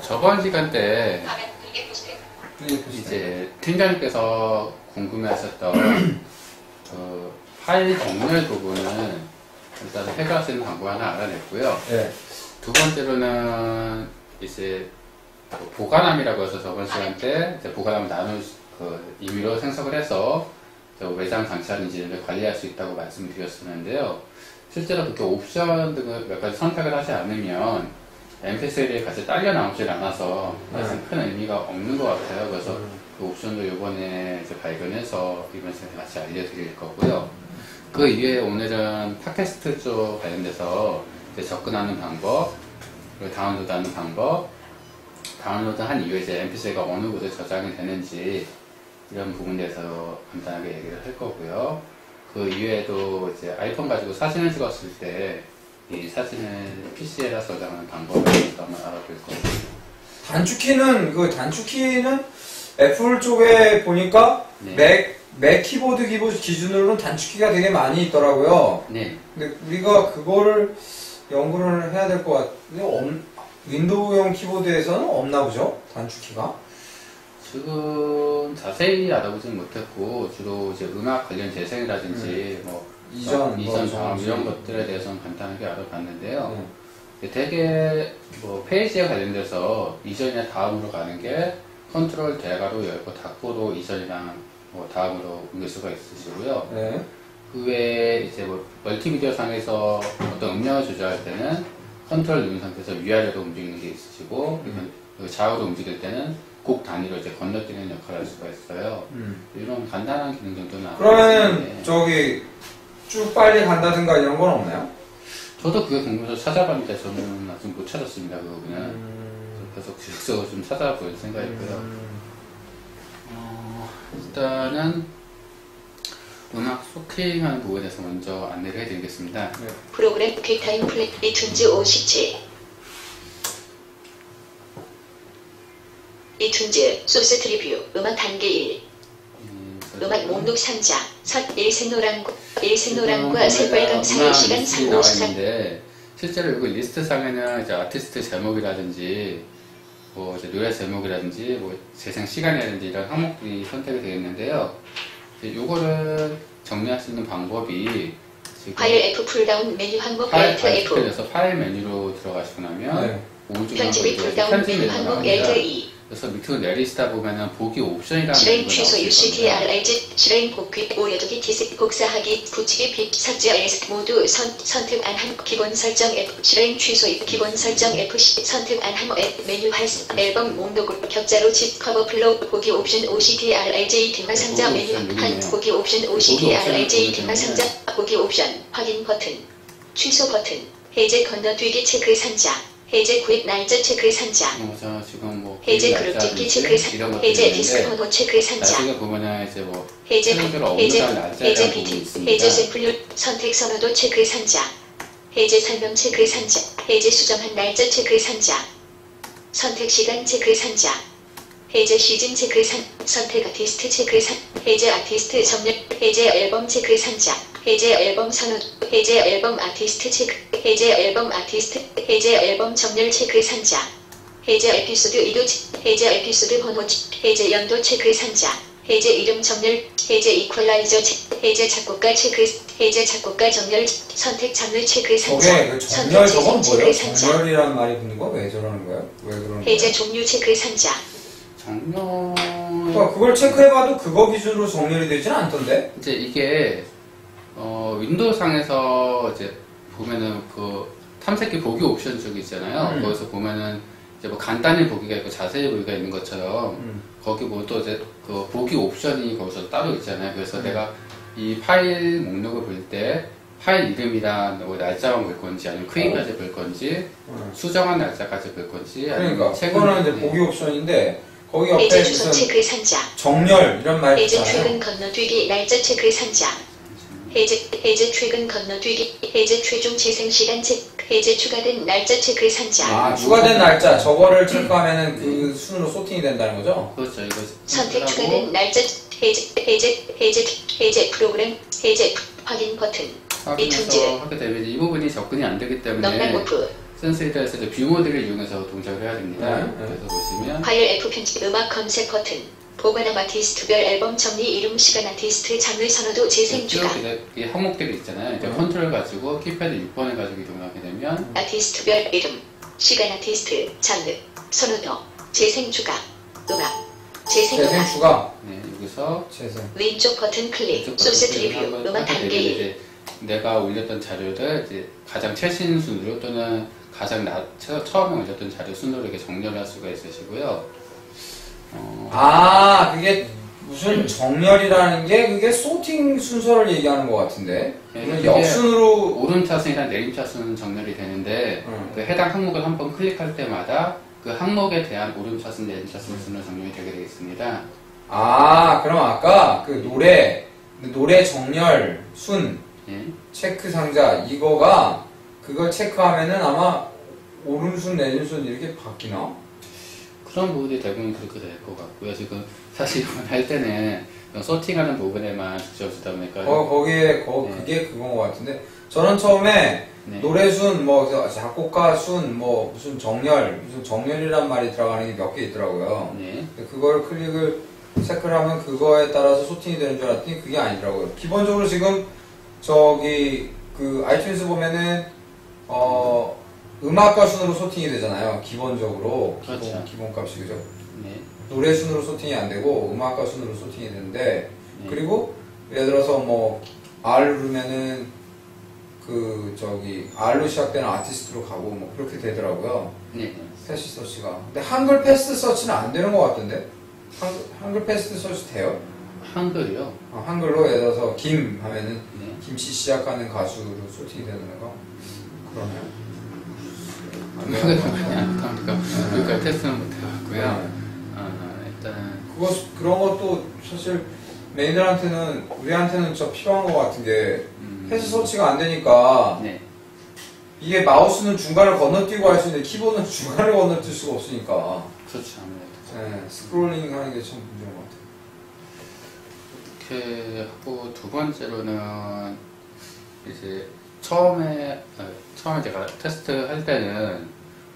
저번 시간 때 이제 팀장님께서 궁금해하셨던 그 파일 정렬 부분은 일단 해결할 수 있는 방법 하나 알아냈고요. 네. 두 번째로는 이제 보관함이라고 해서 저번 시간 때 이제 보관함을 나눌 그 임의로 생성을 해서 외장 장치하는 인지를 관리할 수 있다고 말씀을 드렸었는데요. 실제로 그렇게 옵션 등을 몇 가지 선택을 하지 않으면 MP3에 같이 딸려 나오질 않아서 사실 큰 의미가 없는 것 같아요. 그래서 그 옵션도 이번에 이제 발견해서 이번 시간에 같이 알려드릴 거고요. 그 이외에 오늘은 팟캐스트 쪽 관련돼서 이제 접근하는 방법, 그리고 다운로드하는 방법, 다운로드한 이후에 이제 MP3가 어느 곳에 저장이 되는지 이런 부분에 대해서 간단하게 얘기를 할 거고요. 그 이외에도 이제 아이폰 가지고 사진을 찍었을 때 이 사진을 PC에다 저장하는 방법을 한번 알아볼 거예요. 단축키는 애플 쪽에 보니까 네. 맥 키보드 기준으로는 단축키가 되게 많이 있더라고요. 네. 근데 우리가 그거를 연구를 해야 될 것 같은데 윈도우용 키보드에서는 없나 보죠? 단축키가? 지금 자세히 알아보지는 못했고 주로 이제 음악 관련 재생이라든지 뭐 이전 다음 이런 것들에 대해서는 간단하게 알아봤는데요. 되게 뭐 페이지에 관련돼서 이전이나 다음으로 가는 게 컨트롤 대가로 열고 닫고로 이전이랑 뭐 다음으로 옮길 수가 있으시고요. 네. 그 외에 이제 뭐 멀티미디어 상에서 어떤 음량을 조절할 때는 컨트롤 누른 상태에서 위아래로 움직이는 게 있으시고 그리고 좌우로 움직일 때는 곡 단위로 이제 건너뛰는 역할을 할 수가 있어요. 이런 간단한 기능 정도는 그러면 저기 쭉 빨리 간다든가 이런 건 없나요? 저도 그게 궁금해서 찾아봤는데 저는 아직 못 찾았습니다. 그거 그냥 계속 지속적으로 좀 찾아볼 생각이고요. 일단은 음악 소킹하는 부분에 대해서 먼저 안내를 해드리겠습니다. 네. 프로그램 퀵타임 플레이 이튠즈 57 이튠즈 소스 트리뷰 음악 단계 1 음악 목록 상자 첫 일색노랑과 새빨강 사이 시간 353 실제로 여기 리스트 상에는 이제 아티스트 제목이라든지 뭐 이제 노래 제목이라든지 뭐 재생 시간이라든지 이런 항목들이 선택이 되어 있는데요. 요거를 정리할 수 있는 방법이 파일 F 풀다운 메뉴 항목 Alt F 그래서 파일 메뉴로 들어가시고 나면 편집 및 풀다운 메뉴 항목 Alt E 그래서 밑으로 내리시다 보면은 보기 옵션이라는 실행 취소 UCTRLZ 실행 복귀 오려두기 디스 복사하기 붙이기 빅 삭제 S 모두 선택 안함 기본 설정 F 실행 취소 기본 설정 FC 선택 안함 메뉴 할스 앨범 목록 격자로 집 커버 플로우 보기 옵션 OCTRLJ 등화 상자 메뉴 한 보기 옵션 OCTRLJ 등화 상자 보기 옵션 확인 버튼 취소 버튼 해제 건너뛰기 체크 상자 해제 구입 날짜 체크 상자 지금 뭐 해제 그룹 찍기 체크 상자 해제 디스크 번호 체크 상자 나중에 보면은 이제 뭐 해제 BT 해제 샘플률 선택 선호도 체크 상자 해제 설명 체크 상자 해제 수정한 날짜 체크 상자 선택 시간 체크 상자 해제 시즌 체크 선택 아티스트 체크 해제 아티스트 정렬 해제 앨범 체크 상자 해제 앨범 선호 해제 앨범 아티스트 체크 해제 앨범 아티스트 해제 앨범 정렬 체크 상자 해제 에피소드 이도 해제 에피소드 번호 해제 연도 체크 상자 해제 이름 정렬 해제 이퀄라이저 해제 작곡가 체크 해제 작곡가 정렬 선택 장르 체크 상자 선택 재생 체크 상자 정렬이라는 말이 붙는 거 왜 저러는 거예요? 왜 그러는 거예요? 해제 종류 체크 상자 그걸 체크해봐도 그거 기준으로 정렬이 되지는 않던데? 이제 이게 윈도우 상에서 이제 보면은 그 탐색기 보기 옵션 쪽이 있잖아요. 거기서 보면은 이제 뭐 간단히 보기가 있고 자세히 보기가 있는 것처럼 거기 뭐 또 이제 그 보기 옵션이 거기서 따로 있잖아요. 그래서 내가 이 파일 목록을 볼 때 파일 이름이랑 뭐 날짜만 볼 건지 아니면 크기까지 볼 건지 수정한 날짜까지 볼 건지 그러니까 그거는 이제 보기 옵션인데 거기 옆에 해제 주소 체크 상자 정렬 이런 말 해제 있잖아요. 최근 건너뛰기 날짜 체크 상자 해제 최근 건너뛰기 해제 최종 재생 시간 체크 해제 추가된 날짜 체크 상자 추가된 날짜 저거를 체크하면은 그 순으로 소팅이 된다는 거죠? 그렇죠. 이거 선택 추가된 날짜 해제 프로그램 해제 확인 버튼 확인해서 하게 되면 이 부분이 접근이 안 되기 때문에 넘버 오프 센스이드에서 뷰 모드를 이용해서 동작을 해야 됩니다. 네. 그래서 보시면 파일 F 편집 음악 검색 버튼. 보관함 아티스트별 앨범 정리 이름 시간 아티스트 장르 선호도 재생 추가. 이 항목들이 있잖아요. 이제 컨트롤 가지고 키패드 6번을 가지고 이동하게 되면 아티스트별 이름 시간 아티스트 장르 선호도 재생 추가. 음악 재생 재생 음악 추가. 네, 여기서 재생. 왼쪽 버튼 클릭 왼쪽 소스 버튼을 트리뷰 한번 음악 하게 되면 단계 1 이제 내가 올렸던 자료를 이제 가장 최신 순으로 또는 가장 처음에 올렸던 자료 순으로 이렇게 정렬할 수가 있으시고요. 아, 그게 무슨 정렬이라는 게 그게 소팅 순서를 얘기하는 것 같은데. 네, 그러면 그게 역순으로. 오름차순이랑 내림차순 정렬이 되는데 그 해당 항목을 한번 클릭할 때마다 그 항목에 대한 오름차순, 내림차순 순으로 정렬이 되게 되겠습니다. 아, 그럼 아까 그 노래 정렬 순 예. 체크 상자 이거가 그걸 체크하면은 아마 오른순 내림순 이렇게 바뀌나? 그런 부분이 대부분 그렇게 될 것 같고요. 지금 사실 이건 할 때는 소팅하는 부분에만 중점을 주다 보니까 거기에 네. 그게 그건 것 같은데 저는 처음에 네. 노래순 뭐 작곡가 순 뭐 무슨 정렬이란 말이 들어가는 게 몇 개 있더라고요. 네. 그걸 클릭을 체크를 하면 그거에 따라서 소팅이 되는 줄 알았더니 그게 아니더라고요. 기본적으로 지금 저기 그 아이튠즈 보면은 음악가 순으로 소팅이 되잖아요. 기본적으로 그렇죠. 기본값이 그죠? 네. 노래 순으로 소팅이 안 되고 음악가 순으로 소팅이 되는데 네. 그리고 예를 들어서 뭐 R 누르면은 그 저기 R로 시작되는 아티스트로 가고 뭐 그렇게 되더라고요. 네. 패스트 서치가. 근데 한글 패스트 서치는 안 되는 것 같던데? 한글 패스트 서치 돼요? 한글이요? 한글로 예를 들어서 김 하면은 네. 김씨 시작하는 가수로 소팅이 되는 거? 그러면 그러니까 테스트는 못 해봤고요. 네. 일단 그런 것도 사실 메인들한테는 우리한테는 진짜 필요한 것 같은 게 패스 서치가 안 되니까 네. 이게 마우스는 중간을 건너뛰고 할 수 있는데 키보드는 중간을 건너뛸 수가 없으니까 그렇죠. 아무래도 네, 스크롤링 하는 게 참 문제인 것 같아요. 이렇게 하고 두 번째로는 이제 처음에 제가 테스트 할 때는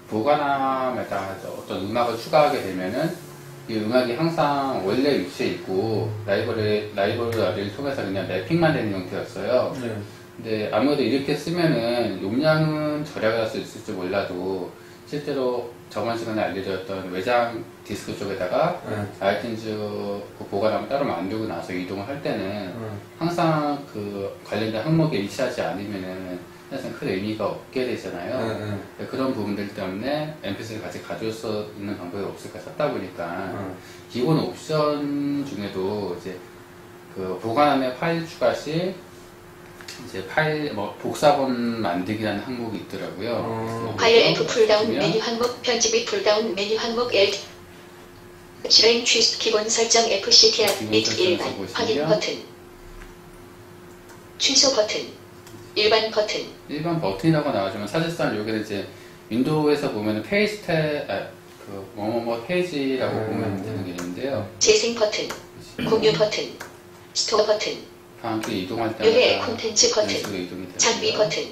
보관함에다가 어떤 음악을 추가하게 되면은 이 음악이 항상 원래 위치에 있고 라이브러리를 통해서 그냥 맵핑만 되는 형태였어요. 네. 근데 아무래도 이렇게 쓰면은 용량은 절약할 수 있을지 몰라도 실제로 저번 시간에 알려드렸던 외장 디스크 쪽에다가 네. 아이튠즈 그 보관함을 따로 만들고 나서 이동을 할 때는 항상 그 관련된 항목에 일치하지 않으면은 사실 큰 의미가 없게 되잖아요. 네. 그런 부분들 때문에 MP3를 같이 가져올 수 있는 방법이 없을까 찾다 보니까 기본 옵션 중에도 이제 그 보관함에 파일 추가 시 이제 파일 복사본 만들기라는 항목이 있더라고요. 파일 F 풀다운 메뉴 항목 편집이 풀다운 메뉴 항목 L 실행 취소 기본 설정 FCTR 및 일반 확인 버튼 취소 버튼 일반 버튼 일반 버튼이라고 나와주면 사실상 여기는 이제 윈도우에서 보면 페이지 뭐뭐뭐 페이지라고 보면 되는 게 있는데요. 재생 버튼 공유 버튼 스토어 버튼 방금 이동할 요해 때마다 콘텐츠 이런 버튼 식으로 이동이 되고요. 장비 버튼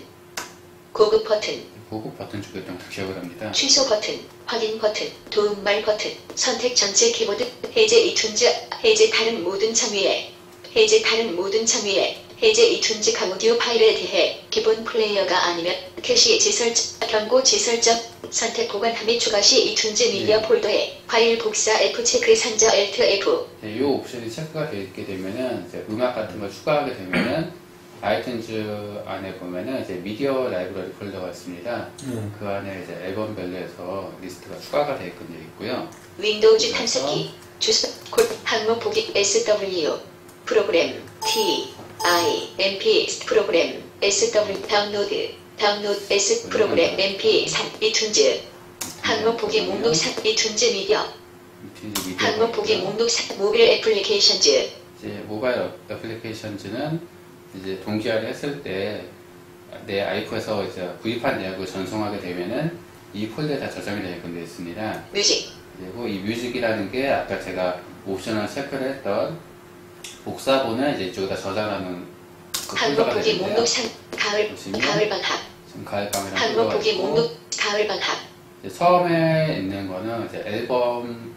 고급 버튼 고급 버튼 쪽에 좀 기억을 합니다. 취소 버튼 확인 버튼 도움말 버튼 선택 전체 키보드 해제 이튠즈 해제 다른 모든 창위에 해제 다른 모든 창위에 해제 이튠즈 각 오디오 파일에 대해 기본 플레이어가 아니면 캐시 재설정 경고 재설정 선택 보관함이 추가 시 이튠즈 미디어 폴더에 파일 복사 F 체크 상자 Alt F 네, 이 옵션이 체크가 되어 있게 되면은 이제 음악 같은 걸 추가하게 되면은 아이튠즈 안에 보면은 이제 미디어 라이브러리 폴더가 있습니다. 그 안에 이제 앨범별로 해서 리스트가 추가가 되어 있고요. 윈도우즈 탐색기 주소 항목 보기 SW 프로그램 T I MP 프로그램 SW 다운로드 S 프로그램 MP3 이튠즈 항목 보기 목록 3 이튠즈 미디어 항목 보기 목록 3 모빌 애플리케이션즈 이제 모바일 애플리케이션즈는 이제 동기화를 했을 때 내 아이폰에서 이제 구입한 내역을 전송하게 되면은 이 폴더에 다 저장이 되게끔 되어 있습니다. 뮤직 그리고 이 뮤직이라는 게 아까 제가 옵션을 체크를 했던 복사본을 이제 이쪽에다 저장하는 그 항목 폴더가 보기 되는데요. 목록 3 가을 보시면 방학 지금 가을밤이라는 항목 폴더가 보기 있고 목록 가을 방학. 이제 처음에 있는 거는 이제 앨범,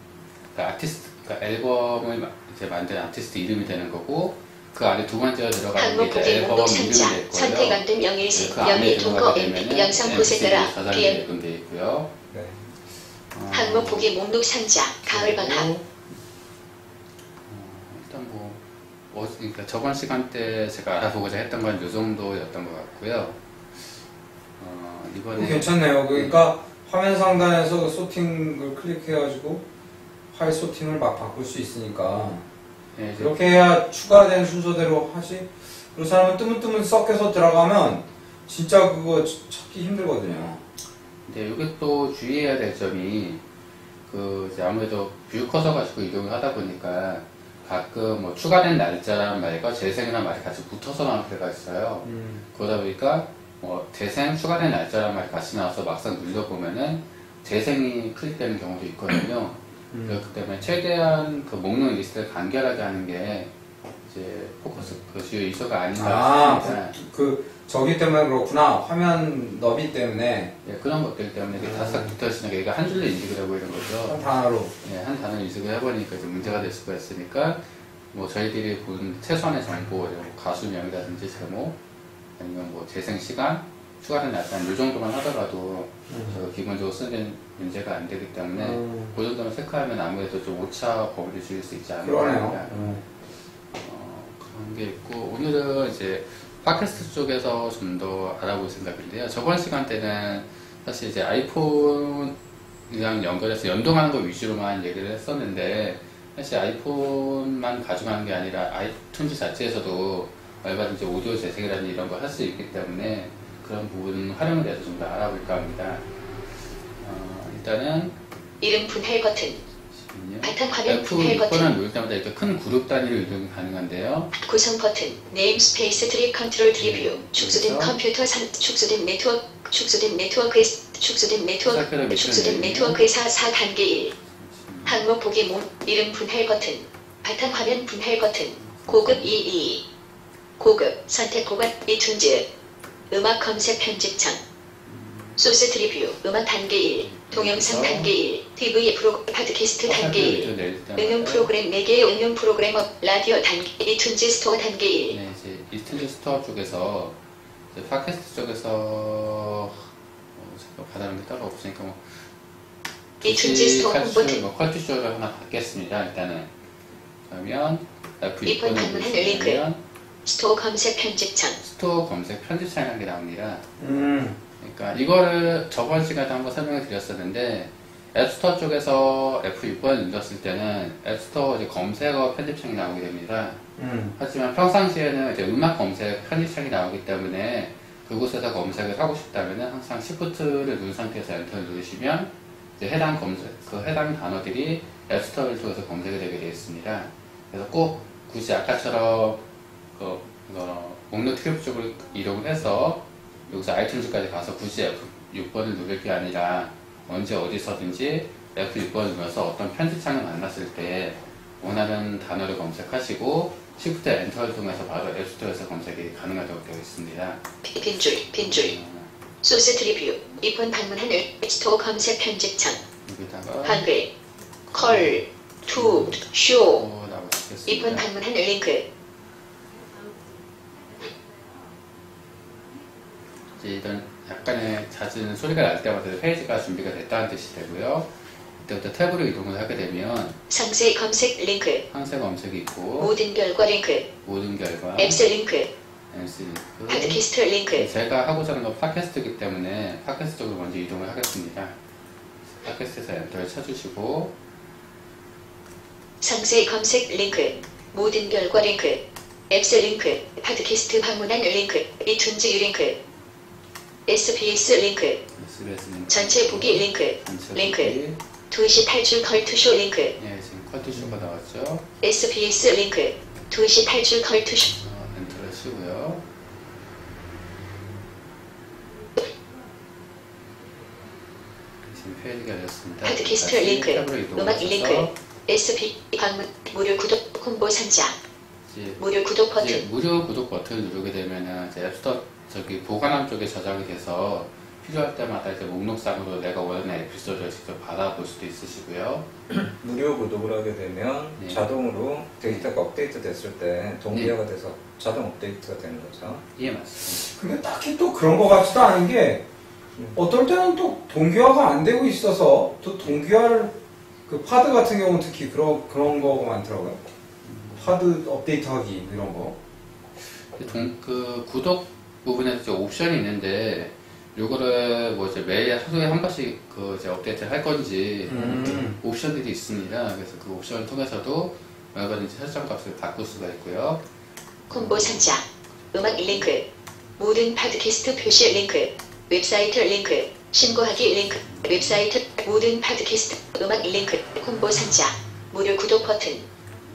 그러니까 아티스트, 그러니까 앨범을 이제 만든 아티스트 이름이 되는 거고, 그 안에 두 번째로 들어가는 게 항목 이제 보기 앨범 목록 이름이 상자. 될 거예요. 선택 안 된 영일세. 그 안에 영일 동거 들어가게 MP 되면은 영상 곳에 따라 저장이 BM. 되게끔 돼 있고요. 네. 항목 보기 목록 상자. 가을 방학. 일단 그러니까 저번 시간 때 제가 알아보고자 했던 건 이 정도였던 것 같고요. 이번에 괜찮네요. 그러니까 화면 상단에서 소팅을 클릭해가지고 파일 소팅을 막 바꿀 수 있으니까 네, 이제 이렇게 해야 추가된 순서대로 하지. 그렇지 않으면 뜨문뜨문 섞여서 들어가면 진짜 그거 찾기 힘들거든요. 근데 이게 또 주의해야 될 점이 이제 아무래도 뷰 커서 가지고 이동을 하다 보니까 가끔 뭐 추가된 날짜라는 말과 재생이라는 말이 같이 붙어서 나올 때가 있어요. 그러다 보니까 뭐 재생, 추가된 날짜라는 말이 같이 나와서 막상 눌러보면은 재생이 클릭되는 경우도 있거든요. 그렇기 때문에 최대한 그 목록 리스트를 간결하게 하는 게 이제 포커스 그 주요 이슈가 아닌가 싶습니다. 저기 때문에 그렇구나. 화면 너비 때문에. 예, 그런 것들 때문에 이게 다싹 붙어 있으니까 이게 한 줄로 인식을 하고 이런 거죠. 한 단어로. 예, 한 단어 인식을 해보니까 좀 문제가 될 수가 있으니까 뭐 저희들이 본 최소한의 정보, 가수명이라든지 제목, 아니면 뭐 재생 시간, 추가된 날짜는 이 정도만 하더라도 기본적으로 쓰는 문제가 안 되기 때문에 그 정도만 체크하면 아무래도 좀 오차 범위를 줄일 수 있지 않을까. 그러네요. 그런 게 있고 오늘은 이제 팟캐스트 쪽에서 좀 더 알아볼 생각인데요. 저번 시간 때는 사실 이제 아이폰이랑 연결해서 연동하는 거 위주로만 얘기를 했었는데 사실 아이폰만 가져가는 게 아니라 아이튠즈 자체에서도 얼마든지 오디오 재생이라는 이런 걸 할 수 있기 때문에 그런 부분 활용을 해서 좀 더 알아볼까 합니다. 일단은 이름 분할 버튼. 바탕 화면 분할 버튼. F6번을 누를 때마다 이렇게 큰 그룹 단위로 이동이 가능한데요. 구성 버튼. 네임 스페이스 트리 컨트롤 트리뷰. 축소된 컴퓨터 축소된 네트워크에서 4단계 1. 항목 보기 이름 분할 버튼. 바탕 화면 분할 버튼. 고급 22. 고급 선택 보관 이튠즈. 음악 검색 편집창. 소스 트리뷰 음악 단계 1. 동영상 단계 1. TV 팟캐스트 단계 1. 응용 프로그램 4개의 응용 프로그램 라디오 단계 이튠즈 스토어 단계 1. 네, 이제 이튠즈 스토어 쪽에서 이제 팟캐스트 쪽에서 제가 받아놓은 게 따로 없으니까 뭐 이튠즈 스토어 홍보팀 컬투쇼를 하나 받겠습니다. 일단은 그러면 이번 방문한 링크 스토어 검색 편집창 스토어 검색 편집창이라는 게 나옵니다. 그러니까 이거를 저번 시간에 한번 설명을 드렸었는데 앱스토어 쪽에서 F6번을 눌렀을 때는 앱스토어 이제 검색어 편집창이 나오게 됩니다. 하지만 평상시에는 이제 음악 검색 편집창이 나오기 때문에 그곳에서 검색을 하고 싶다면 항상 Shift를 누른 상태에서 엔터를 누르시면 이제 해당 단어들이 앱스토어를 통해서 검색이 되게 되어 있습니다. 그래서 꼭 굳이 아까처럼 목록 트리뷰 쪽으로 이동을 해서 여기서 아이튠즈까지 가서 굳이 F6번을 누를 게 아니라 언제 어디서든지 F6번을 눌러서 어떤 편집창을 만났을 때 원하는 단어를 검색하시고 Shift 엔터를 통해서 바로 앱스토어에서 검색이 가능하도록 되어 있습니다. 빈줄 소스 트리뷰 이번 방문한 앱스토어 검색 편집창 여기다가 한글 컬 투 쇼 이번 방문한 링크 이런 약간의 잦은 소리가 날 때마다 페이지가 준비가 됐다는 뜻이 되고요. 이때부터 탭으로 이동을 하게 되면 상세 검색 링크 상세 검색이 있고 모든 결과 링크 모든 결과 앱스 링크 앱스 링크 팟캐스트 링크 제가 하고자 하는 건 팟캐스트이기 때문에 팟캐스트 쪽으로 먼저 이동을 하겠습니다. 팟캐스트에서 엔터를 쳐주시고 상세 검색 링크 모든 결과 링크 앱스 링크 팟캐스트 방문한 링크 이튠즈 링크 SBS 링크 전체 보기 링크 2시 탈출 컬투쇼 링크 네, 지금 컬투쇼가 나왔죠. SBS 링크 2시 탈출 컬투쇼 엔터를 치고요. 지금 페이지가 열렸습니다. 팟캐스트 링크 음악 링크 SP 방문 무료 구독 홍보 상자 무료 구독 버튼 무료 구독 버튼을 누르게 되면은 이제 앱스토어 보관함 쪽에 저장이 돼서 필요할 때마다 이제 목록상으로 내가 원하는 에피소드를 직접 받아볼 수도 있으시고요. 무료 구독을 하게 되면 네. 자동으로 데이터가 업데이트 됐을 때 동기화가 돼서 자동 업데이트가 되는 거죠. 예, 맞습니다. 근데 딱히 또 그런 것 같지도 않은 게 어떨 때는 또 동기화가 안 되고 있어서 또 동기화를 그 파드 같은 경우는 특히 그런 거가 많더라고요. 파드 업데이트하기 이런 거. 그 구독 부분에서 이제 옵션이 있는데 요거를 뭐 이제 매일 하루에 한 번씩 그 이제 업데이트를 할 건지 옵션들이 있습니다. 그래서 그 옵션을 통해서도 얼마든지 설정 값을 바꿀 수가 있고요. 콤보 상자, 음악 링크, 모든 팟캐스트 표시 링크, 웹사이트 링크, 신고하기 링크, 웹사이트, 모든 팟캐스트, 음악 링크, 콤보 상자, 무료 구독 버튼,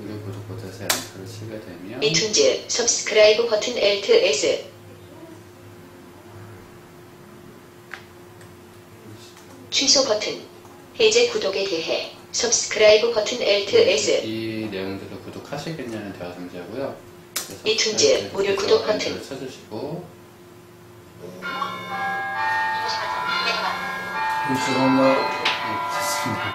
무료 구독 버튼에서 엔터를 치게 되면 이튠즈, 서브스크라이브 버튼 Alt S, 취소 버튼, 해제 구독에 대해, 서브스크라이브 버튼 Alt S, 이 내용들을 구독하시겠냐는 대화 상자고요. 이튠즈, 무료 구독 버튼, 엔터를 쳐주시고 그런가? 좋습니다.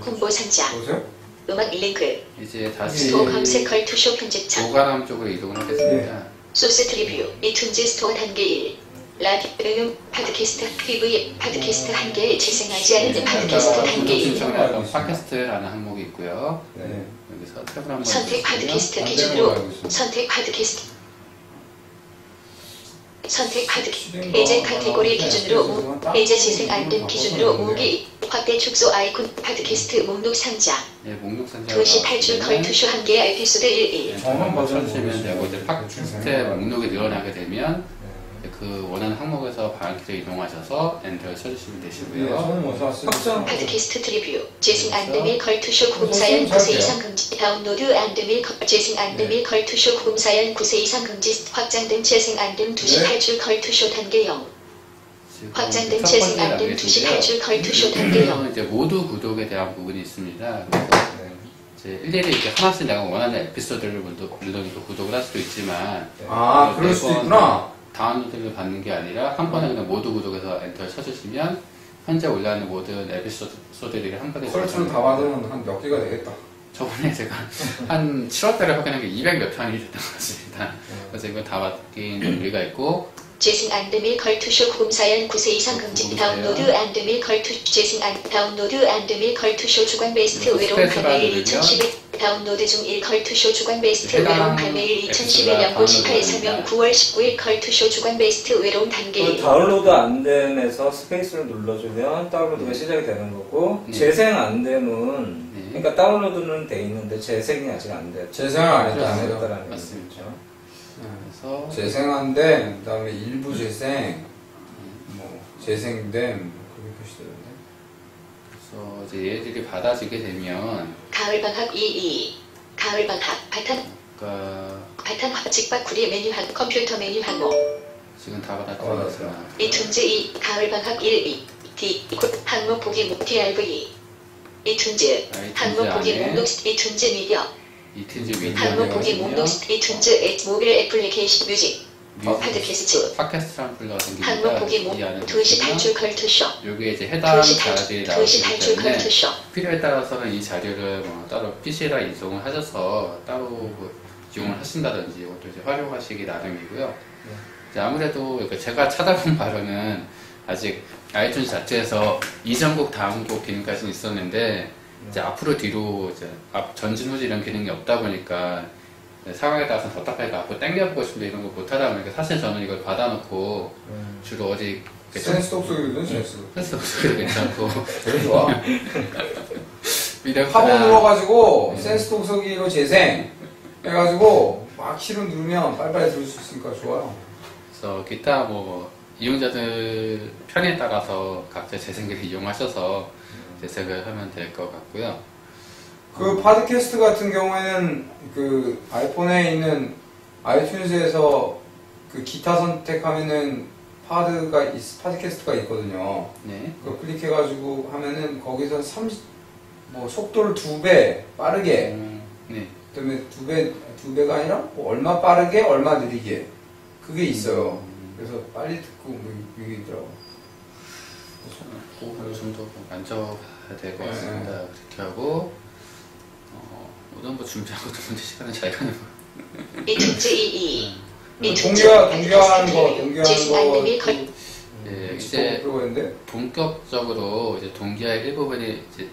콤보 상자, 보세요? 음악 링크, 이제 다시 스토어 검색 컬투쇼 편집창, 보관함 쪽으로 이동을 하겠습니다. 소스 트리뷰, 이튠즈 스토어 단계 1, 라디오, 팟캐스트, PV, 팟캐스트 한 개에 재생하지 않은 팟캐스트 단계 구독 1, 신청을 하던 팟캐스트라는 항목이 있고요. 네. 여기서 탭을 한번 선택 누르시고요. 팟캐스트 안 되는 기준으로, 걸로 알고 있습니다. 선택 팟캐스트, 선택 팟캐스트, 해제 카테고리 기준으로, 해제 재생 안됨 기준으로 무기, 확대 축소 아이콘, 팟캐스트 목록 상자, 네, 목록 상자 2시 8줄 컬투쇼 한 개의 에피소드 11, 정원 버전 쳐주시면 되고 이제 팟캐스트의 목록이 늘어나게 되면 그 원하는 항목에서 방향키로 이동하셔서 엔터를 쳐주시면 네, 되시고요. 저는 뭐 샀어요. 확장 팟캐스트 트리뷰, 재생 안됨일 컬투쇼 곰사연 9세 이상 금지, 다운로드 안됨일 재생 안됨일 컬투쇼 곰사연 9세 이상 금지, 확장된 재생 안됨 2시 8줄 컬투쇼 단계 0, 지금 확장된 첫 재생 번째 안됨 2시 단계인데요. 8줄 컬투쇼 단계 0, 이제 모두 구독에 대한 부분이 있습니다. 그래서 이제 일일이 이렇게 하나씩 내가 원하는 에피소드를 물론 이거 구독을 할 수도 있지만 아, 그럴 수도 있구나. 다운로드를 받는 게 아니라 한 번에 그냥 모두 구독해서 엔터를 쳐주시면 현재 올라오는 모든 에피소드들이 한 번에 컬투를 다 받으면 한 몇 개가 되겠다. 저번에 제가 한 7월달에 확인한 게 200몇 편이 됐던 것 같습니다. 그래서 이거 다 받긴 의미가 있고 재생 안됨일 컬투쇼 곰사연 9세 이상 금지, 다운로드 안됨일 컬투, 재생 안, 다운로드 안됨일 컬투쇼 주간 베스트 외로운 발매일 2011, 다운로드 중 1 컬투쇼 주간 베스트 외로운 발매일 2011년 58 사명 9월 19일 컬투쇼 주간 베스트 외로운 단계 그 1, 다운로드 안 됨에서 스페이스를 눌러주면 다운로드가 시작이 되는 거고 네. 재생 안 됨은 네. 그러니까 다운로드는 돼 있는데 재생이 아직 안 됐다. 재생을 안 그렇죠. 했다. 안 안 했다. 됐다라는 맞습니다. 얘기죠. 그래서 재생한데 그다음에 일부 재생, 뭐 재생됨 그렇게 표시되는데. 그래서 이제 얘들이 받아지게 되면 가을방학 22, 가을방학 바탕, 그러니까 직박구리 메뉴 항, 컴퓨터 메뉴 항목, 지금 다 받았지만 이튠즈 2, 가을방학 1, 2, D, 항목 보기 TRV, 이튠즈, 항목 보기 목록, 이튠즈 미디어, 이튠즈 미디어 항목 보기 목록, 이튠즈 모빌 애플리케이션 뮤직, 팟캐스트, 팟캐스트라는 플러가 생깁니다. 항목 보기 목, 이 안에 2시 보시면 8줄 컬투쇼, 여기에 이제 해당 2시 자료들이 8줄 나오기 때문에 컬투쇼, 필요에 따라서는 이 자료를 뭐 따로 PC에다 이송을 하셔서 따로 뭐 이용을 하신다든지 이것도 이제 활용하시기 나름이고요. 이제 아무래도 이렇게 제가 찾아본 바로는 아직 아이튠즈 자체에서 이전곡 다음곡 기능까지는 있었는데 이제 앞으로 뒤로 이제 전진 후지 이런 기능이 없다 보니까 상황에 따라서 답답하니까 앞으로 당겨보고 싶은데 이런 거 못하다 보니까 사실 저는 이걸 받아놓고 주로 어디 센스 독소기도 센스. 센스 독서기도 괜찮고 되게 좋아. 미력 화분 눌러가지고 센스 독서기로 재생 해가지고 막 실을 누르면 빨리빨리 들을 수 있으니까 좋아요. 그래서 기타 뭐 이용자들 편에 따라서 각자 재생기를 이용하셔서 재생을 하면 될 것 같고요. 그 팟캐스트 같은 경우에는 그 아이폰에 있는 아이튠즈에서 그 기타 선택하면은 팟캐스트가 있거든요. 네. 그거 클릭해가지고 하면은 거기서 뭐 속도를 2배 빠르게, 네. 그다음에 2배가 아니라 뭐 얼마 빠르게 얼마 느리게 그게 있어요. 그래서 빨리 듣고 뭐 이게 있더라고. 그거 좀더 만져야 될 것 같습니다. 그렇게 하고 모든 거 준비하고 두 번째 시간은 잘 가는 거. 이tun즈 22. 동기화하는 거. 네, 이제 본격적으로 이제 동기화의 일부분이 이제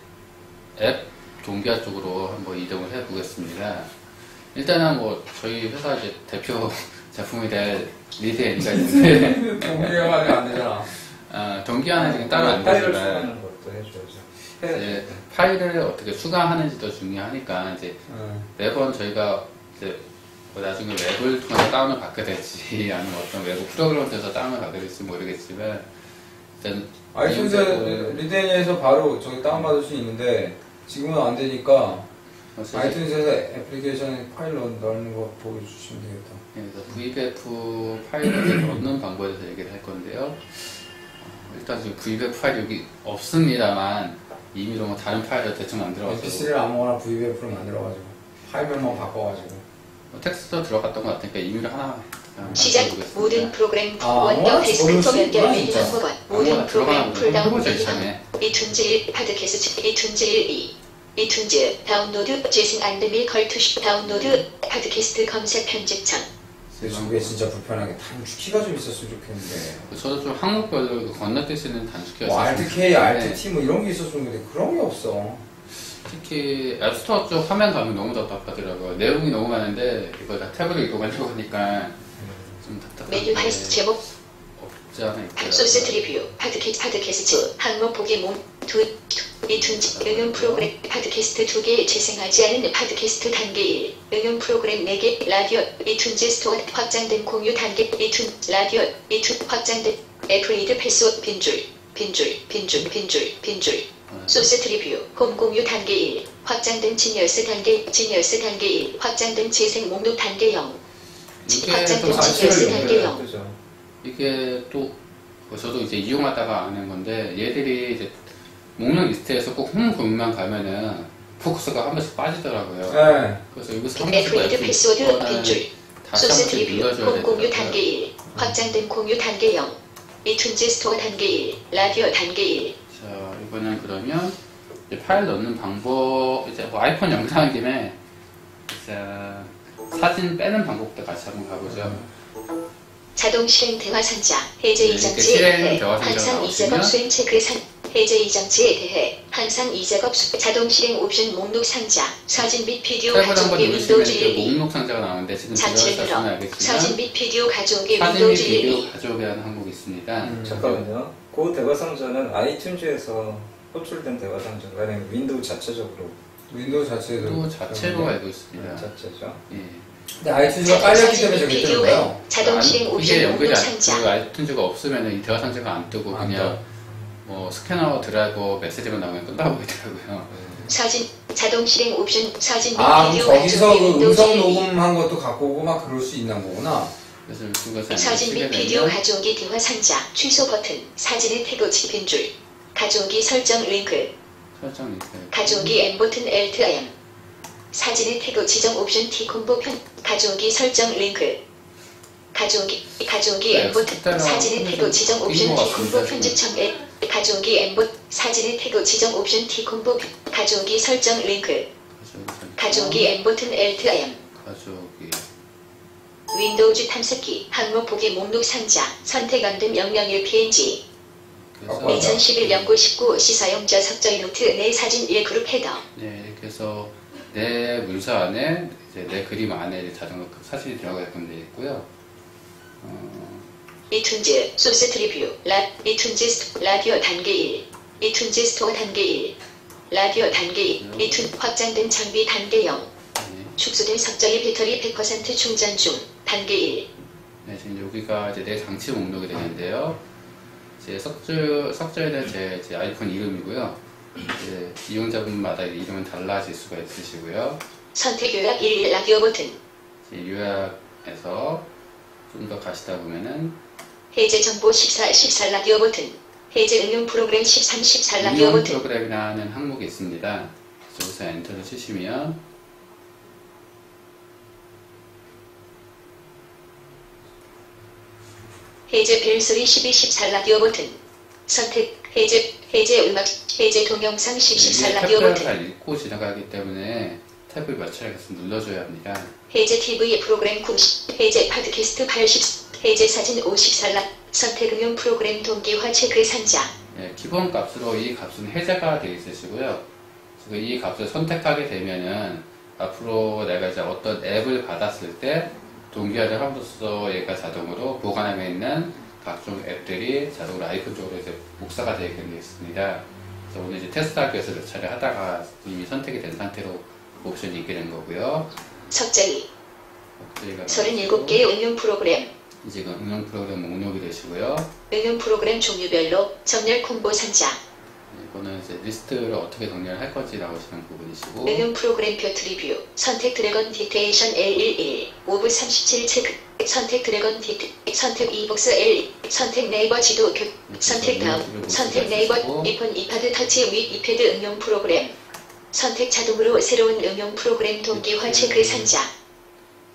앱 동기화 쪽으로 한번 이동을 해 보겠습니다. 일단은 뭐 저희 회사 이제 대표 제품이 될 리드엔가 있는데 동기화가 안 되잖아. 동기화는 지금 따로 안 파일을 되지만 수정하는 것도 해줘야죠. 이제 파일을 어떻게 수강하는지도 중요하니까 이제 매번 저희가 이제 뭐 나중에 웹을 통해서 다운을 받게 될지 아니면 어떤 외부 프로그램을 통해서 다운을 받게 될지 모르겠지만 일단 아이튠즈 리드엔에서 바로 저기 다운받을 수 있는데 지금은 안 되니까 아이튠즈에서 애플리케이션에 파일 넣는 거 보여주시면 되겠다. 그래서 VBF 파일을 넣는 방법에 대해서 얘기를 할 건데요. 일단 지금 VBF 파일이 여기 없습니다만 임의로 뭐 다른 파일을 대충 만들어가지고 mp3를 아무거나 VBF로 만들어가지고 파일명만 바꿔가지고 텍스트도 들어갔던 것 같으니까 임의로 하나 시작 만들어보겠습니다. 모든 프로그램 아, 원격 데스크톱 연결 메뉴 진짜. 한번 모든 프로그램 풀다운 해보자 메뉴 이참에. 이툰즈 1 팟캐스트 이툰즈 1 2 이툰즈 다운로드 재생 안되밀 걸투시 다운로드 팟캐스트 검색 편집창 근데 저게 진짜 불편하게 단축키가 좀 있었으면 좋겠는데 저도 좀 항목별로 건너뛸 수 있는 단축키가 뭐 있었으면 Alt-K, 좋겠는데 Alt-T 뭐 이런 게 있었으면 좋겠는데 그런 게 없어. 특히 앱스토어 쪽 화면 가면 너무 답답하더라고요. 내용이 너무 많은데 이걸 다 탭으로 이동하려고 하니까 좀 메뉴 하이스 답답한데 제목 없지 않아 있고요. 소스 트리뷰 팟캐스트 항목 보기 이툰즈 응용 프로그램 팟캐스트 2개 재생하지 않은 팟캐스트 단계 1 응용 프로그램 4개 라디오 이툰즈 스토어 확장된 공유 단계 이툰 라디오 이툰 확장된 애플리드 패스워드 빈줄 소스 트리뷰 홈 공유 단계 1 확장된 진열스 단계 1 확장된 재생 목록 단계 0 확장된 진열스 단계 0 그죠. 이게 또 저도 이제 이용하다가 아는 건데 얘들이 이제 목록 리스트에서 꼭 홈 공유만 가면은 포커스가 한 번씩 빠지더라고요. 네. 그래서 여기서 한 번씩 애플리드 패스워드 빈줄 다시 한 소스 번씩 트리뷰 눌러줘야 홈 공유 되더라고요. 단계 1 확장된 공유 단계 0 이툰즈 스토어 단계 1 라디오 단계 1 자, 이거는 그러면 이제 파일 넣는 방법, 이제 뭐 아이폰 영상한 김에 자, 사진 빼는 방법부터 같이 한번 가보죠. 자동 실행 대화 상자 해제 네, 이장치에 실행 대해 대화 상자가 항상 이 나오시면 작업 수행 체크 해제 이장치에 대해 항상 이 작업 자동 실행 옵션 목록 상자 사진 및 비디오 탭을 한번 가져오기 누르시면 윈도우즈 이렇게 1 목록 상자가 나오는데 지금 장치를 들어가서 들어 알겠지만 사진 및 비디오 가져오기 사진 및 윈도우즈 1 비디오 가져오기라는 항목이 있습니다. 잠깐만요. 그 대화 상자는 아이튠즈에서 호출된 대화 상자가 아니라 윈도우 자체적으로 윈도우 자체도 또 자체로 알고 있습니다. 자체죠. 예. 근데 아이튠즈가 깔렸기 때문에 저게 뜨는 거예요. 자동 실행 이게 옵션 연결이 목록 안 상자 되고 아이튠즈가 없으면 이 대화 상자가 안 뜨고 안 그냥 뭐 스캐너 들어가고 메시지만 나오면 끝나버리더라고요. 사진 자동 실행 옵션 사진 및 아, 그럼 비디오 저기서 가져오기 그 윈도우즈 음성 1 녹음한 것도 갖고 오고 막 그럴 수 있는 거구나. 그래서 이것을 사진 및 비디오 가져오기 대화 상자 취소 버튼 사진의 태그 빈줄 가져오기 설정 링크 설정 링크 가져오기 M 버튼 Alt M 사진의 태그 지정 옵션 T 콤보 편 가져오기 설정 링크 가져오기 M 버튼 사진의 태그 지정 옵션 T 콤보 편집청 L 가져오기 M 버튼 사진의 태그 지정 옵션 T 콤보 가져오기 설정 링크 가져오기 M 버튼 Alt M 가져오기 윈도우즈 탐색기 항목 보기 목록 상자 선택 안된 명령일 PNG 그래서 2011 연구 19 시사용자 석저인 노트 내 사진 1그룹 헤더 네 이렇게 해서 내 문서 안에 이제 내 그림 안에 자동으로 사진이 들어가게끔 되어 있고요. 이툰즈 소스 트리뷰 이툰즈 라디오 단계 1 이툰즈 스토어 단계 1 라디오 단계 2 이툰 확장된 장비 단계 0 네. 축소된 석저리 배터리 100% 충전 중 단계 1 네, 지금 여기가 이제 내 장치 목록이 되는데요. 제 석조에는 제 아이폰 이름이고요. 이제 이용자분마다 이름은 달라질 수가 있으시고요. 선택 요약 1 라디오 버튼 이제 요약에서 좀 더 가시다 보면은 해제 정보 14 라디오 버튼 해제 응용 프로그램 13 라디오 응용 버튼 프로그램이라는 항목이 있습니다. 여기서 엔터를 치시면 해제 벨소리 12-14 라디오 버튼. 선택, 해제 음악, 해제 동영상 10-14 라디오 탭을 버튼. 잘 읽고 지나가기 때문에 탭을 몇 차례 계속 눌러줘야 합니다. 해제 TV 프로그램 90, 해제 팟캐스트 80, 해제 사진 54 라, 선택 응용 프로그램 동기화 체크 산자. 예, 기본 값으로 이 값은 해제가 되어 있으시고요. 지금 이 값을 선택하게 되면은 앞으로 내가 이제 어떤 앱을 받았을 때 동기화를 함으로써 얘가 자동으로 보관함에 있는 각종 앱들이 자동으로 아이콘 쪽으로 이제 복사가 되게 되어 있습니다. 그래서 오늘 이제 테스트하기 위해서 몇 차례 하다가 이미 선택이 된 상태로 옵션이 있게 된 거고요. 석자기. 저희가 37개의 응용 프로그램. 지금 응용 프로그램 목록이 되시고요. 응용 프로그램 종류별로 정렬 콤보 산자. 이거는 이제 리스트를 어떻게 정렬을 할 건지 나오시는 부분이시고, 응용 프로그램표 트리뷰. 선택 드래곤 딕테이션 L11 5부 37 체크. 선택 드래곤 선택 이북스 L. 선택 네이버 지도 선택 다음. 선택 네이버 이폰 이파드 터치 및 이패드 응용 프로그램. 선택 자동으로 새로운 응용 프로그램 동기화 체크 산자.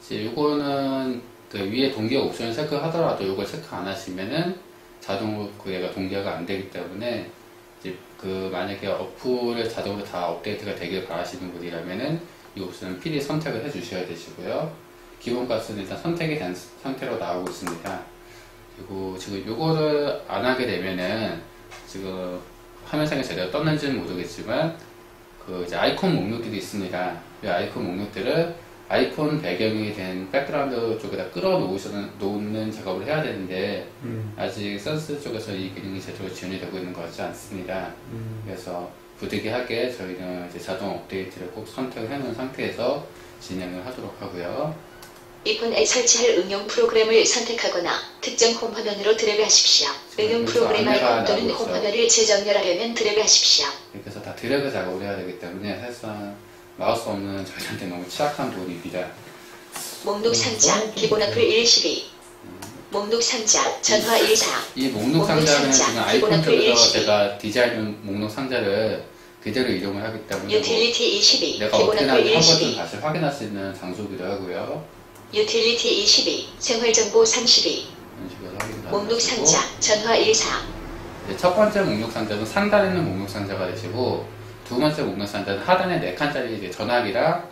이제 요거는 그 위에 동기화 옵션을 체크하더라도 요걸 체크 안 하시면은 자동으로 그 얘가 동기화가 안 되기 때문에 이제 그 만약에 어플을 자동으로 다 업데이트가 되길 바라시는 분이라면은 이 옵션은 필히 선택을 해 주셔야 되시고요. 기본 값은 일단 선택이 된 상태로 나오고 있습니다. 그리고 지금 요거를 안 하게 되면은 지금 화면상에 제대로 떴는지는 모르겠지만 그 이제 아이콘 목록들이 있습니다. 이 아이콘 목록들을 아이콘 배경이 된 백그라운드 쪽에다 놓는 작업을 해야 되는데 아직 선스 쪽에서 이 기능이 제대로 지원이 되고 있는 것 같지 않습니다. 그래서 부득이하게 저희는 이제 자동 업데이트를 꼭 선택을 해놓은 상태에서 진행을 하도록 하고요. 이폰에 설치할 응용 프로그램을 선택하거나 특정 홈 화면으로 드래그하십시오. 응용 프로그램 아이콘 또는 홈 화면을 재정렬하려면 드래그하십시오. 이렇게 해서 다 드래그 작업을 해야 되기 때문에 사실상 마우스 없는 저희한테 너무 취약한 부분입니다. 목록 상자 기본 어플 112 목록 상자 전화 14 이 목록 상자는 지금 아이콘 쪽에서 112. 제가 디자인 목록 상자를 그대로 이용을 하기 때문에 유틸리티 22 내가 기본 어떻게 어플 하는지 한 번쯤 112 다시 확인할 수 있는 장소기도 하고요. 유틸리티 22 생활정보 32 이런 식으로 확인을 목록 하시고, 상자 전화 14 이제 첫 번째 목록 상자는 상단에 있는 목록 상자가 되시고, 두 번째 목록 상자는 하단에 4칸짜리 이제 전화기랑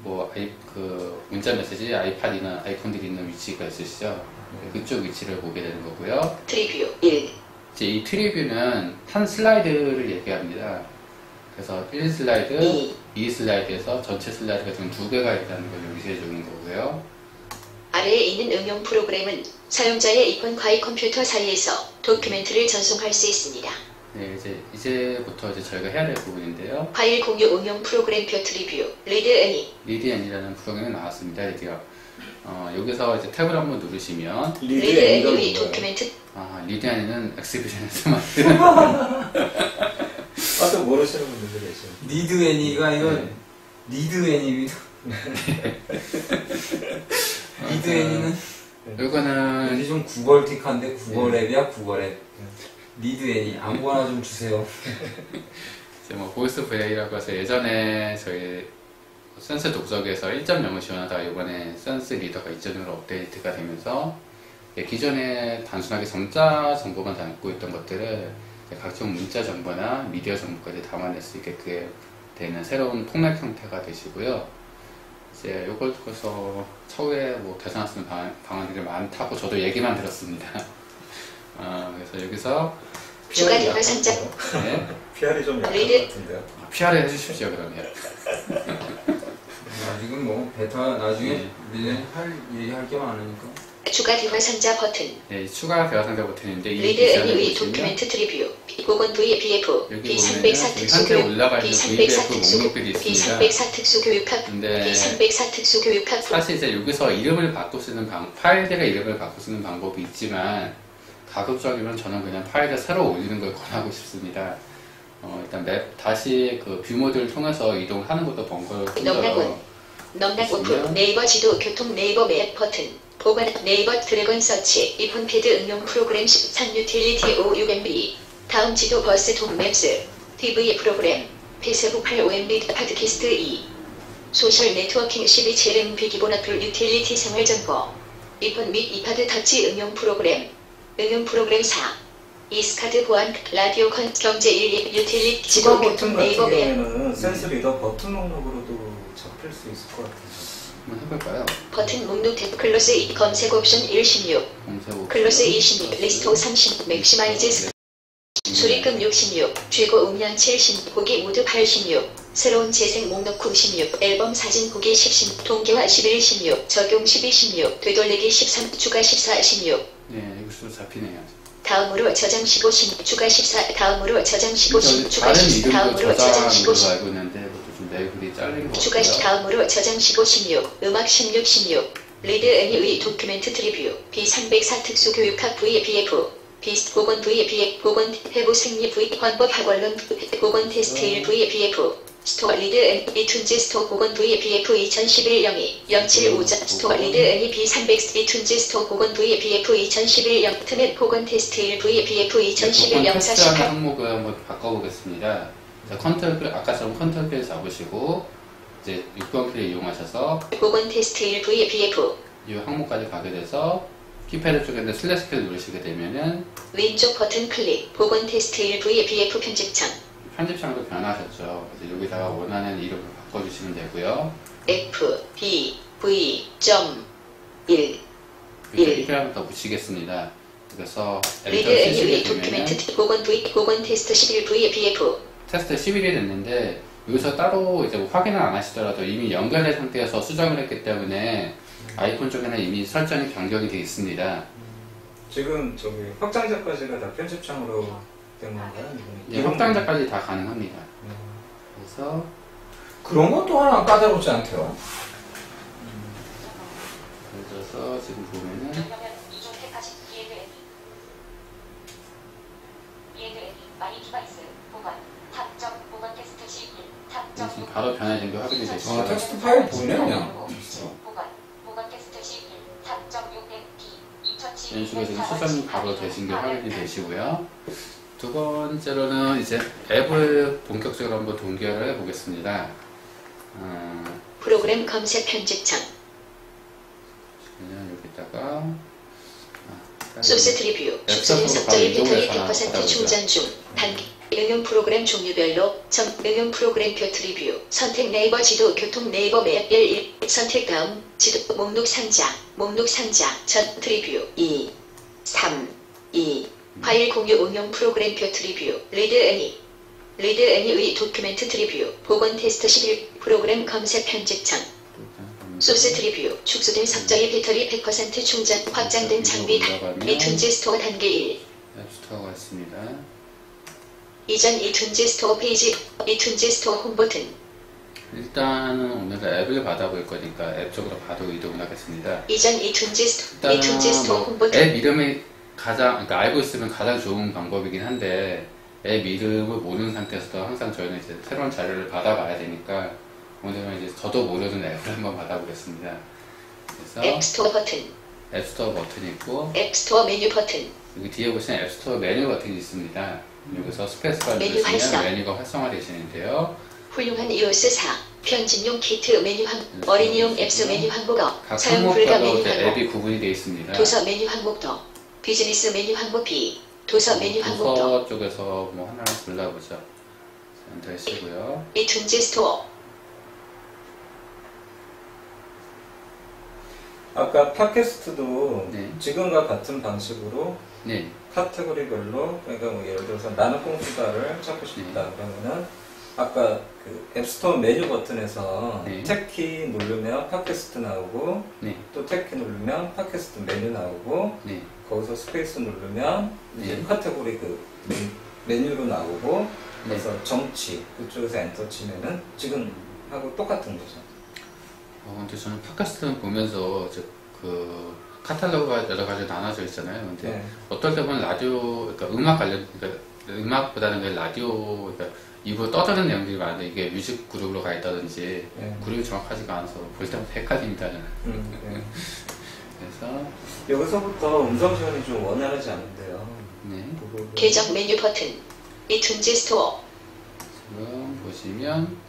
뭐 그 문자 메시지, 아이팟이나 아이콘들이 있는 위치가 있으시죠. 그쪽 위치를 보게 되는 거고요. 트리뷰 1 이제 이 트리뷰는 한 슬라이드를 얘기합니다. 그래서 1 슬라이드, 2 슬라이드에서 전체 슬라이드가 지금 2개가 있다는 걸 여기서 해주는 거고요. 아래에 있는 응용 프로그램은 사용자의 이폰 과의 컴퓨터 사이에서 도큐멘트를 전송할 수 있습니다. 네, 이제부터 이제 저희가 해야 될 부분인데요. 파일 공유 응용 프로그램표 트리뷰 리드 애니 리드앤이라는 프로그램이 나왔습니다. 리드요. 여기서 이제 탭을 한번 누르시면 리드 애니 위 도큐멘트 리드앤이는 엑스비전에서 만든 또 모르시는 분들이 계시죠. 리드 애니가 이거 네. 리드 애니입니다. 리드 애니는 이거는 이게 좀 구걸틱한데 구걸 앱이야 구걸 앱. 리드 애니 아무거나 좀 주세요. 이제 뭐 보이스 VA라고 해서 예전에 저희 센스 독서기에서 1.0을 지원하다가 이번에 센스 리더가 2.0으로 업데이트가 되면서 기존에 단순하게 정자 정보만 담고 있던 것들을 각종 문자 정보나 미디어 정보까지 담아낼 수 있게 되는 새로운 포맷 형태가 되시고요. 이제 이걸 통해서 차후에 뭐 개선할 방안들이 많다고 저도 얘기만 들었습니다. 그래서 여기서 추가 대화 상자 네. PR이 좀 약한 것 리드. 같은데요. PR을 해주십시오 그러면. 지금 뭐 베타 나중에 네. 밀레 할 일이 할 게 많으니까. 추가 대화 상자 버튼 네, 추가 대화 상자 버튼인데 이 리드 디자인을 애니 위 보시면 도큐멘트 트리뷰 보건 VBF 여기 B304 보면은 특수교육 한때 올라가 있는 B304 VBF 특수 목록들이 있습니다. B304 특수교육학 근데 B304 특수교육학 사실 이제 여기서 이름을 바꿔 쓰는 파일들의 이름을 바꿔 쓰는 방법이 있지만 가급적이면 저는 그냥 파일을 새로 올리는 걸 권하고 싶습니다. 일단 다시 그 뷰 모드를 통해서 이동하는 것도 번거로워요. 넘락 오프 네이버 지도 교통 네이버 맵 버튼 보관 네이버 드래곤 서치 이폰 패드 응용 프로그램 13 유틸리티 56MB 다음 지도 버스 동 맵스 TV 프로그램 페이스북 85MB 팟캐스트 2 소셜 네트워킹 127MB 기본 어플 유틸리티 생활정보 이폰 및 이파드 터치 응용 프로그램 응용 프로그램 4. 이스카드 보안, 라디오 경제 1, 유틸리티, 추가 지도, 버튼 교통, 같은 네이버 맵. 경우에는 센스 리더 버튼 목록으로도 잡힐 수 있을 것 같아요. 한번 해볼까요? 버튼 목록 탭 클로스 2 검색 옵션 1, 16. 검색 클로스 26, 리스트 5, 30, 맥시마이즈 수리금 66, 쥐고 음량 70, 보기 모드 86, 새로운 재생 목록 96, 앨범 사진 보기 10, 동기화 11, 16, 적용 12, 16, 되돌리기 13, 추가 14, 16. 네, 이것도 잡히네요. 다음으로 저장 15, 16, 추가 14, 다음으로 저장 15, 16, 추가 다른 14, 이름도 다음으로 저장 15, 저장으로 16. 알고 있는데 그것도 좀 레이블이 잘린 것 추가 같고요. 다음으로 저장 15, 16, 음악 16, 16, 리드 애니의 도큐멘트 트리뷰, B304 특수교육학 VBF, 보건 VBF, 보건 해부 생리 V, 환법 학원론 보건 테스트 1 VBF, 스토어 리드 애니, 이툰즈 스토어 보건 VBF 2011 02, 075점, 스토어 리드 애니 B300, 이툰즈 스토어 보건 VBF 2011 0, 트넷 보건 테스트 1 VBF 2011 보건 04 테스트하는 18. 항목을 한번 바꿔보겠습니다. 자, 컨트롤 아까처럼 컨트롤 키를 잡으시고 이제 6번 키를 이용하셔서 보건 테스트 1 VBF, 이 항목까지 가게 돼서 키패드 쪽에 있는 슬래시 키를 누르시게 되면은 왼쪽 버튼 클릭, 보건 테스트 1 VBF 편집창, 편집창도 변하셨죠. 그래서 여기다가 원하는 이름을 바꿔주시면 되고요. F, B, V, 1, 이렇게 한번 더 붙이겠습니다. 그래서 리드 엔터 애니 쓰시게 의 되면은 도큐멘트 보건 V, 보건 테스트 11 VBF, 테스트 11이 됐는데 여기서 따로 이제 뭐 확인을 안 하시더라도 이미 연결된 상태에서 수정을 했기 때문에 아이폰 쪽에는 이미 설정이 변경이 되어 있습니다. 지금 저기 확장자까지가 다 편집창으로 된 건가요? 예, 확장자까지 다 가능합니다. 그래서 그런 것도 하나 까다롭지 않대요. 그래서 지금 보면은 지금 바로 변화된 게 확인이 되시죠. 아, 텍스트 파일 보이네 그냥. 이런 식으로 지금 수정이 바로 되신 게 확인이 되시고요. 두 번째로는 이제 앱을 본격적으로 한번 동기화를 해보겠습니다. 프로그램 검색 편집창, 그냥 여기다가 소스 트리뷰, 축소된 삭제의 배터리 100% 충전 중, 단기, 응용 프로그램 종류별로, 응용 프로그램표 트리뷰, 선택 네이버 지도, 교통 네이버 맵 1, 선택 다음, 지도, 목록 상자, 전 트리뷰 2, 3, 2, 파일 공유 응용 프로그램표 트리뷰, 리드 애니의 도큐멘트 트리뷰, 보건 테스트 11, 프로그램 검색 편집창, 소스 트리뷰, 축소된 삭제의 배터리 100% 충전, 확장된 장비, 이툰즈 스토어 단계 1. 앱스토어가 있습니다. 이전 이툰즈 스토어 페이지, 이툰즈 스토어 홈 버튼, 일단은 오늘은 앱을 받아볼 거니까 앱 쪽으로 바로 이동을 하겠습니다. 이전 이툰즈 스토어 홈 버튼, 앱 이름이 그러니까 알고 있으면 가장 좋은 방법이긴 한데 앱 이름을 모르는 상태에서도 항상 저희는 이제 새로운 자료를 받아봐야 되니까 오늘은 이제 저도 모르는 앱을 한번 받아보겠습니다. 그래서 앱스토어 버튼, 앱스토어 버튼이 있고 앱스토어 메뉴 버튼, 여기 뒤에 보시면 앱스토어 메뉴 버튼이 있습니다. 여기서 스페이스바 메뉴 활성. 누르시면 메뉴가 활성화되시는데요. 훌륭한 iOS 4, 편집용 키트 메뉴 어린이용 앱스 메뉴 항목어, 각 사용 불가 항목별로 메뉴 이제 항목, 앱이 구분이 되어 있습니다. 도서 메뉴 항목도, 비즈니스 메뉴 항목 B, 도서 메뉴 항목도, 도서 쪽에서 뭐 하나를 골라보죠. 엔터 하시고요. 이툰즈 스토어, 아까 팟캐스트도 네. 지금과 같은 방식으로 네. 카테고리별로, 그러니까 뭐 예를 들어서 나는 꼼수다를 찾고 싶다 그러면은 아까 그 앱스토어 메뉴 버튼에서 네. 탭키 누르면 팟캐스트 나오고 네. 또 탭키 누르면 팟캐스트 메뉴 나오고 네. 거기서 스페이스 누르면 이제 네. 카테고리 그 메뉴로 나오고 네. 그래서 정치 그쪽에서 엔터 치면은 지금 하고 똑같은 거죠. 근데 저는 팟캐스트 보면서 이제 그 카탈로그가 여러 가지 나눠져 있잖아요. 근데 네. 어떨 때 보면 라디오, 그러니까 음악 관련, 그러니까 음악보다는 그 라디오, 그러니까 입으로 떠드는 내용들이 많은데 이게 뮤직 그룹으로 가 있다든지 네. 그룹이 정확하지가 않아서 볼 때마다 헷갈립니다. 저는. 네. 그래서 여기서부터 음성 지원이 좀 원활하지 않은데요. 네. 그거를- 계정 메뉴 버튼, 이툰즈 스토어, 지금 보시면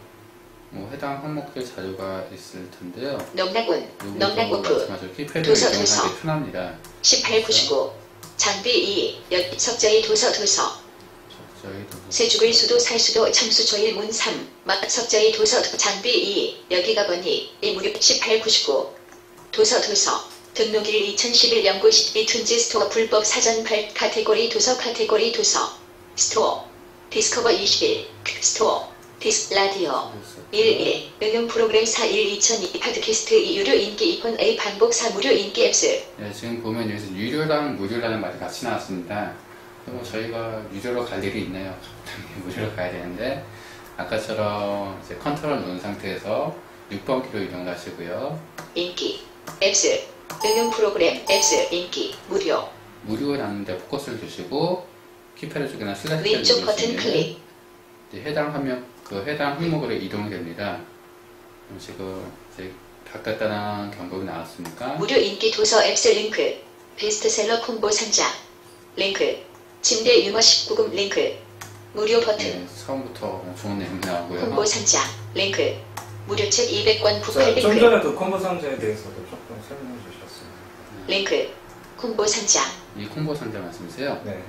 뭐 해당 항목들 자료가 있을 텐데요. 넘나군, 요것도 넘나고프, 마찬가지로 키패드 도서, 이용하기 도서. 편합니다. 1899, 장 장비 2. 석자의 도서 저희 도 세죽을 수도 살수도 참수초일 문 3. 석자의 도서 장비 2. 여기가 번이 1무료 1899. 도서 등록일 2011 연구 이툰즈 스토어 불법 사전 8 카테고리 도서 스토어 디스커버 21 스토어 라디오 11 응용 프로그램 41 2002 팟캐스트 2 유료 인기 이폰 A 반복 4 무료 인기 앱스. 네, 지금 보면 여기서 유료랑 무료라는 말이 같이 나왔습니다. 뭐 저희가 유료로 갈 일이 있나요? 당연히 무료로 가야 되는데 아까처럼 이제 컨트롤 누른 상태에서 6번 키로 이동을 하시고요. 인기 앱스 응용 프로그램 앱스 인기 무료라는 데 포커스를 두시고 키패드 쪽이나 슬래시를 왼쪽 버튼 클릭. 해당 화면 해당 항목으로 이동이 됩니다. 지금 이제 바꿨다는 경고가 나왔으니까 무료 인기 도서 앱스 링크 베스트셀러 콤보 상자 링크 침대 유머 19금 링크 무료 버튼 네, 처음부터 좋은 내용이 나오고요. 콤보 상자 링크 무료 책 200권 자, 98 좀 링크 전에 그 콤보 상자에 대해서도 조금 설명해 주셨습니다. 링크 콤보 상자. 이 콤보 상자 말씀이세요? 네.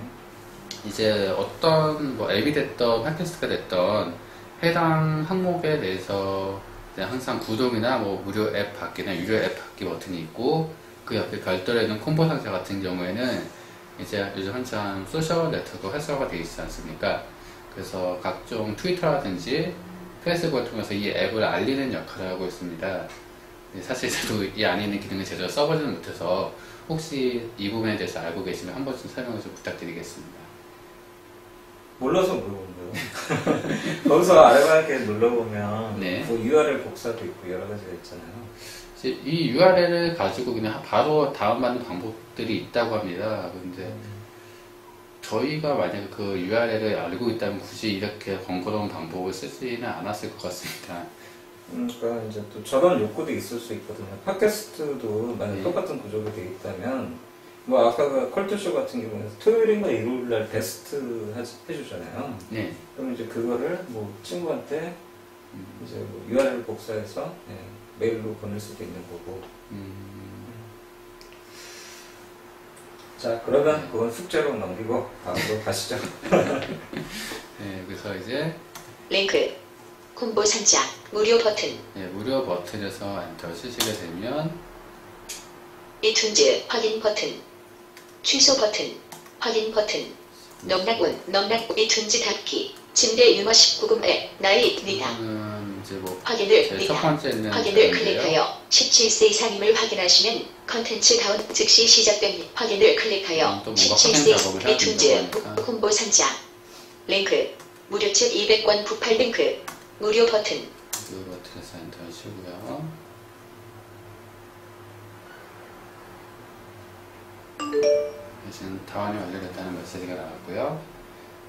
이제 어떤 뭐 앱이 됐던 팟캐스트가 됐던 해당 항목에 대해서 이제 항상 구독이나 뭐 무료 앱 받기나 유료 앱 받기 버튼이 있고 그 옆에 별도로 있는 콤보 상자 같은 경우에는 이제 요즘 한참 소셜 네트워크 활성화가 되어 있지 않습니까? 그래서 각종 트위터라든지 페이스북을 통해서 이 앱을 알리는 역할을 하고 있습니다. 사실 저도 이 안에 있는 기능을 제대로 써보지는 못해서 혹시 이 부분에 대해서 알고 계시면 한 번쯤 설명을 좀 부탁드리겠습니다. 몰라서 물어본 거예요. 거기서 아래방에 눌러보면 네. 그 URL 복사도 있고 여러 가지가 있잖아요. 이제 이 URL을 가지고 그냥 바로 다운받는 방법들이 있다고 합니다. 근데 저희가 만약에 그 URL을 알고 있다면 굳이 이렇게 번거로운 방법을 쓰지는 않았을 것 같습니다. 그러니까 이제 또 저런 욕구도 있을 수 있거든요. 팟캐스트도 만약 네. 똑같은 구조가 되어 있다면 뭐 아까 그 컬투쇼 같은 경우는 토요일인가 일요일날 베스트 해주잖아요. 네. 그럼 이제 그거를 뭐 친구한테 이제 뭐 URL 복사해서 메일로 보낼 수도 있는 거고. 자, 그러면 그건 숙제로 넘기고 다음으로 가시죠. 네, 그래서 이제 링크 콤보 상자 무료 버튼 네, 무료 버튼에서 엔터 치시게 되면 이툰즈 확인 버튼 취소 버튼 확인 버튼 넘락원 이툰즈 닫기 침대 유머 19금 앱 나이 니다 이거는 이제 뭐 확인을 제일 첫 니다 번째 있는 확인을 자료인데요. 클릭하여 17세 이상임을 확인하시면 컨텐츠 다운 즉시 시작됩니다. 확인을 클릭하여 또 뭔가 확인 작업을 17세 해야 이툰즈 된다고 하니까. 콤보 상자 링크 무료 책 200권 98 링크 무료 버튼 무료 버튼에서 엔터 하시고요. 지금 다운이 완료됐다는 메시지가 나왔고요.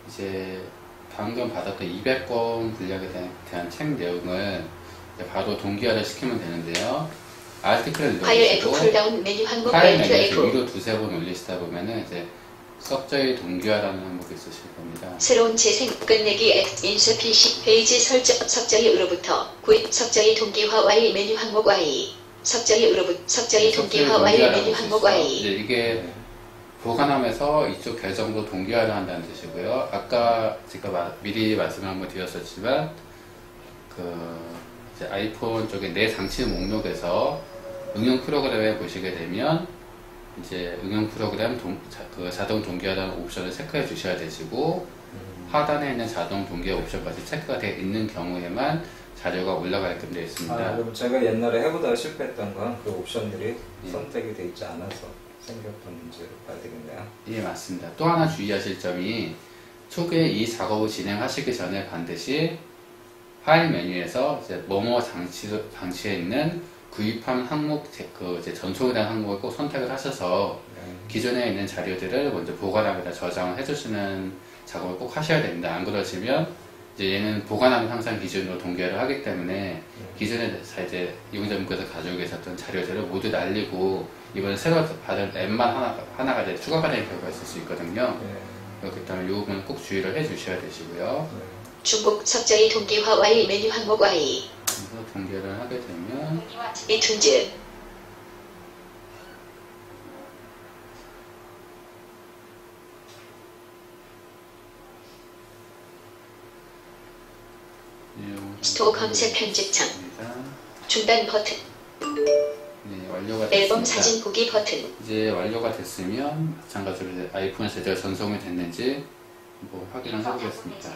이제 방금 받았던 200권 분량에 대한 책 내용을 이제 바로 동기화를 시키면 되는데요. 아티클을 파일 F 눌러주시고 풀다운 메뉴 항목 파일 Alt 메뉴에서 F 위로 두세 번 올리시다 보면은 이제 석자의 동기화라는 항목이 있으실 겁니다. 새로운 재생 끝내기 앱 인쇄 PC 페이지 설정 석자의으로부터 구입 석자의 동기화 Y 메뉴 항목 Y 석자의으로부터 석자의 동기화 Y 메뉴 항목 Y 이제 이게 보관함에서 이쪽 계정도 동기화를 한다는 뜻이고요. 아까 제가 미리 말씀을 한번 드렸었지만 그 이제 아이폰 쪽에 내 장치 목록에서 응용 프로그램에 보시게 되면 이제 응용 프로그램 그 자동 동기화라는 옵션을 체크해 주셔야 되시고 하단에 있는 자동 동기화 옵션까지 체크가 되어 있는 경우에만 자료가 올라가게끔 되어 있습니다. 그럼 제가 옛날에 해보다가 실패했던 건 그 옵션들이 선택이 되어 있지 않아서 생겼던 문제로 봐야 되겠네요. 예, 맞습니다. 또 하나 주의하실 점이 초기에 이 작업을 진행하시기 전에 반드시 파일 메뉴에서 이제 뭐뭐 장치에 있는 구입한 항목, 이제 전송에 대한 항목을 꼭 선택을 하셔서 기존에 있는 자료들을 먼저 보관함에다 저장을 해주시는 작업을 꼭 하셔야 됩니다. 안 그러시면 이제 얘는 보관함을 항상 기준으로 동기화를 하기 때문에 기존에 이제 이용자분께서 가지고 계셨던 자료들을 모두 날리고 이번에 새로 받은 앱만 하나가 이제 추가가 되는 경우가 있을 수 있거든요. 그렇기 때문에 이 부분은 꼭 주의를 해 주셔야 되시고요. 중복 석자의 동기화 Y 메뉴 항목 Y 그래서 동기화를 하게 되면 이툰즈 스토어 검색 편집창. 있습니다. 중단 버튼. 네, 완료가 앨범 됐습니다. 사진 보기 버튼. 이제 완료가 됐으면 마찬가지로 이제 아이폰에 제대로 전송이 됐는지 뭐 확인을 해보겠습니다.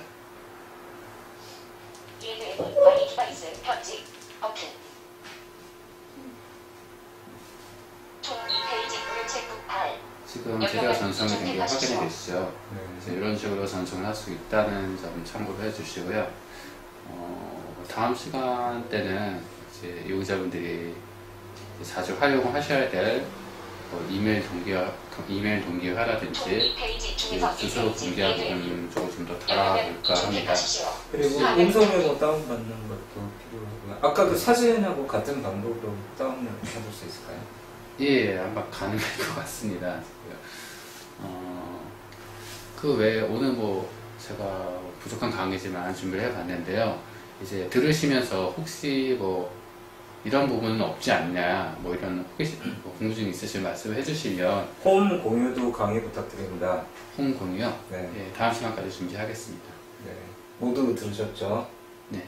관리 디바이스 편집 버튼. 총 2페이지 무료 체크 파일. 지금 제대로 전송이 된 게 확인이 되시죠? 네. 이제 이런 식으로 전송을 할 수 있다는 점 참고를 해주시고요. 다음 시간 때는 이제 이용자분들이 자주 활용하셔야 될 이메일 동기화라든지 주소 공개하고 쪽을 좀 더 달아볼까 합니다. 그리고 음성으로 다운받는 것도 필요하고요. 아까 그 사진하고 같은 방법으로 다운을 해볼 수 있을까요? 예, 아마 가능할 것 같습니다. 그 외에 오늘 뭐 제가 부족한 강의지만 준비를 해봤는데요. 이제 들으시면서 혹시 뭐 이런 부분은 없지 않냐, 뭐 이런 혹시 뭐 궁금증 있으시면 말씀을 해주시면 홈 공유도 강의 부탁드립니다. 홈 공유요. 네. 예, 다음 시간까지 준비하겠습니다. 네. 모두 들으셨죠? 네.